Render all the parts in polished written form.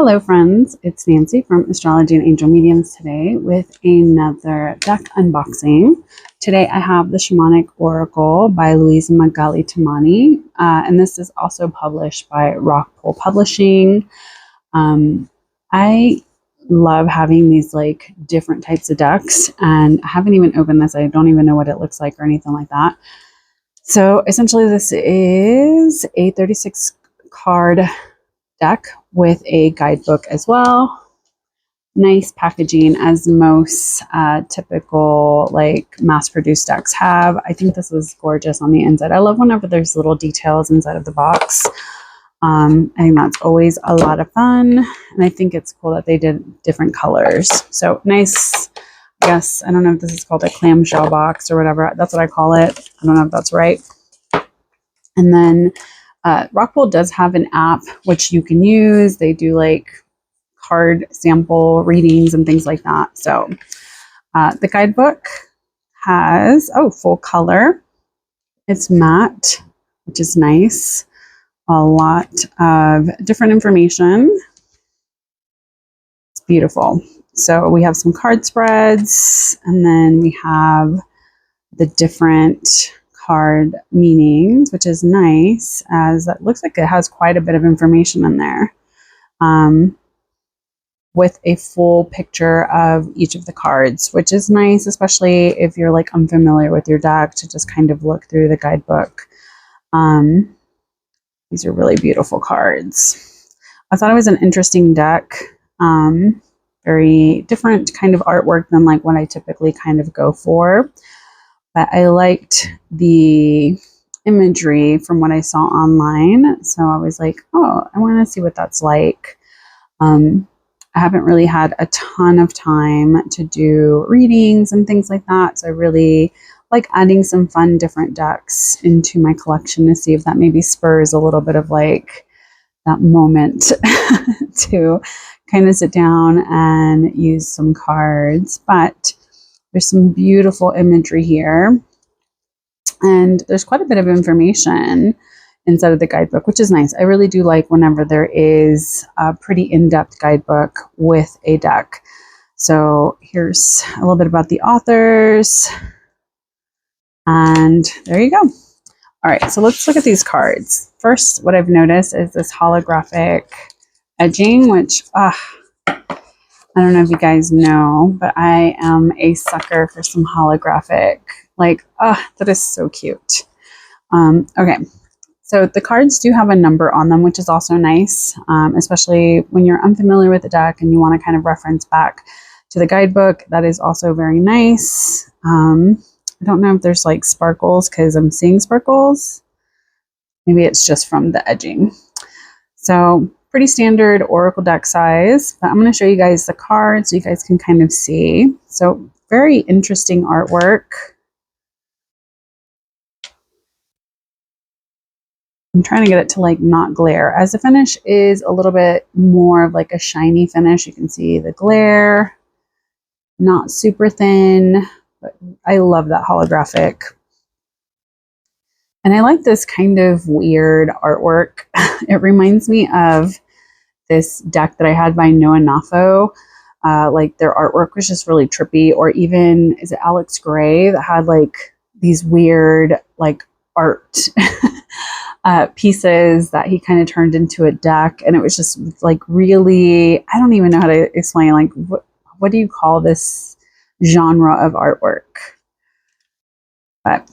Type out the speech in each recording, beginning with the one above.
Hello friends, it's Nancy from Astrology and Angel Mediums today with another deck unboxing. Today I have the Shamanic Oracle by Luis and Magali Tamani, and this is also published by Rockpool Publishing. I love having these like different types of decks, and I haven't even opened this. I don't even know what it looks like or anything like that. So essentially this is a 36 card deck with a guidebook as well. Nice packaging, as most typical like mass-produced decks have. I think this is gorgeous on the inside. I love whenever there's little details inside of the box. I think that's always a lot of fun, and I think it's cool that they did different colors. So nice. I guess, I don't know if this is called a clamshell box or whatever. That's what I call it. I don't know if that's right. And then Rockpool does have an app which you can use. They do like card sample readings and things like that. So the guidebook has, full color. It's matte, which is nice. A lot of different information. It's beautiful. So we have some card spreads, and then we have the different card meanings, which is nice, as that looks like it has quite a bit of information in there, with a full picture of each of the cards, which is nice, especially if you're like unfamiliar with your deck, to just kind of look through the guidebook. These are really beautiful cards. I thought it was an interesting deck. Very different kind of artwork than like what I typically kind of go for. But I liked the imagery from what I saw online. So I was like, oh, I want to see what that's like. I haven't really had a ton of time to do readings and things like that. So I really like adding some fun different decks into my collection to see if that maybe spurs a little bit of like that moment to kind of sit down and use some cards. But there's some beautiful imagery here, and there's quite a bit of information inside of the guidebook, which is nice. I really do like whenever there is a pretty in-depth guidebook with a deck. So here's a little bit about the authors, and there you go. All right, so let's look at these cards. First, what I've noticed is this holographic edging, which I don't know if you guys know, but I am a sucker for some holographic. Like, that is so cute. Okay, so the cards do have a number on them, which is also nice, especially when you're unfamiliar with the deck and you want to kind of reference back to the guidebook. That is also very nice. I don't know if there's like sparkles because I'm seeing sparkles. Maybe it's just from the edging. So pretty standard Oracle deck size, but I'm going to show you guys the cards so you guys can kind of see. So very interesting artwork. I'm trying to get it to like not glare, as the finish is a little bit more of like a shiny finish. You can see the glare, not super thin, but I love that holographic. And I like this kind of weird artwork. It reminds me of this deck that I had by Noah Nafo. Like their artwork was just really trippy. Or even, is it Alex Gray that had like these weird like art pieces that he kind of turned into a deck. And it was just like really, I don't even know how to explain, like what do you call this genre of artwork? But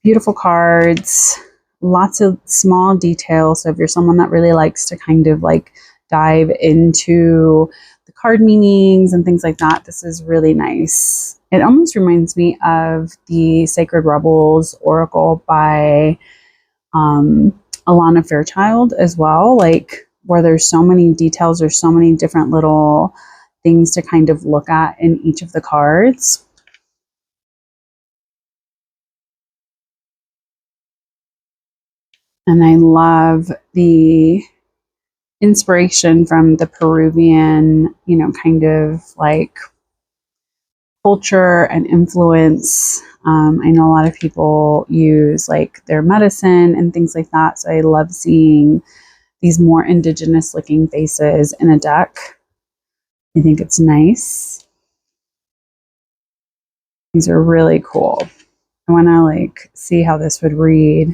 beautiful cards, lots of small details. So if you're someone that really likes to kind of like dive into the card meanings and things like that, this is really nice. It almost reminds me of the Sacred Rebels Oracle by Alana Fairchild as well, like where there's so many details, there's so many different little things to kind of look at in each of the cards. And I love the inspiration from the Peruvian, kind of like culture and influence. I know a lot of people use like their medicine and things like that. So I love seeing these more indigenous looking faces in a deck. I think it's nice. These are really cool. I want to like see how this would read.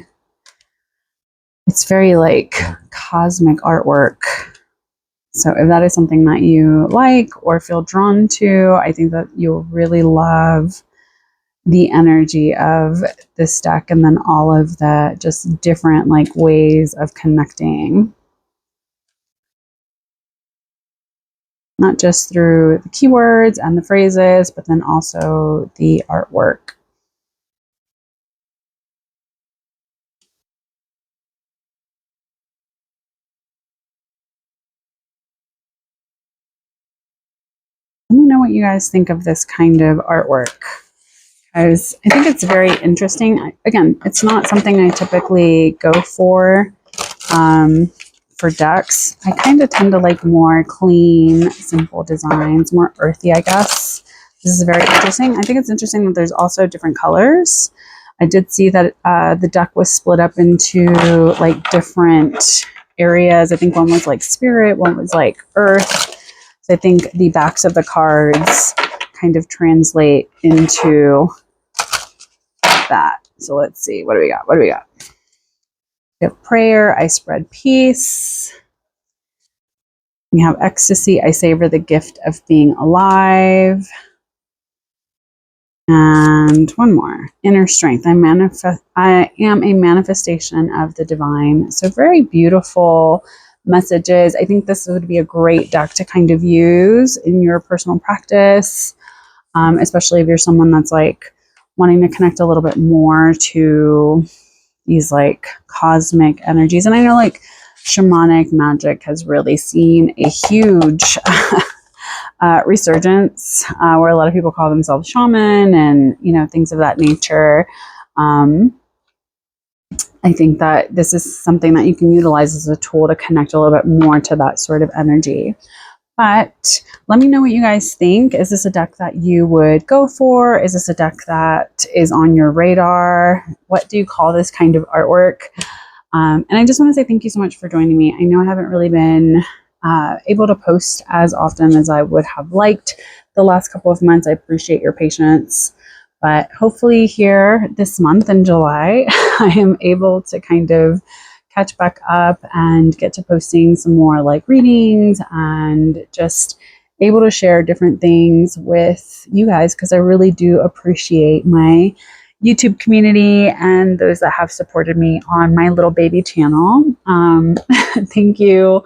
It's very like cosmic artwork. So if that is something that you like or feel drawn to, I think that you'll really love the energy of this deck, and then all of the just different like ways of connecting. Not just through the keywords and the phrases, but then also the artwork. Let me know what you guys think of this kind of artwork, because I think it's very interesting. Again, it's not something I typically go for decks. I kind of tend to like more clean, simple designs, more earthy, I guess. This is very interesting. I think it's interesting that there's also different colors. I did see that the deck was split up into like different areas. I think one was like spirit, one was like earth. So I think the backs of the cards kind of translate into that. So let's see. What do we got? What do we got? We have prayer. I spread peace. We have ecstasy. I savor the gift of being alive. And one more. Inner strength. I am a manifestation of the divine. So very beautiful messages. I think this would be a great deck to kind of use in your personal practice, especially if you're someone that's like wanting to connect a little bit more to these like cosmic energies. And I know like shamanic magic has really seen a huge resurgence where a lot of people call themselves shaman and, you know, things of that nature. I think that this is something that you can utilize as a tool to connect a little bit more to that sort of energy. But let me know what you guys think. Is this a deck that you would go for? Is this a deck that is on your radar? What do you call this kind of artwork? And I just want to say thank you so much for joining me. I know I haven't really been able to post as often as I would have liked the last couple of months. I appreciate your patience. But hopefully here this month in July, I am able to kind of catch back up and get to posting some more like readings and just able to share different things with you guys, because I really do appreciate my YouTube community and those that have supported me on my little baby channel. Thank you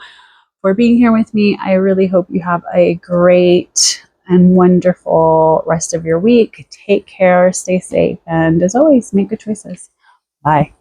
for being here with me. I really hope you have a great and wonderful rest of your week. Take care, stay safe, and as always, make good choices. Bye.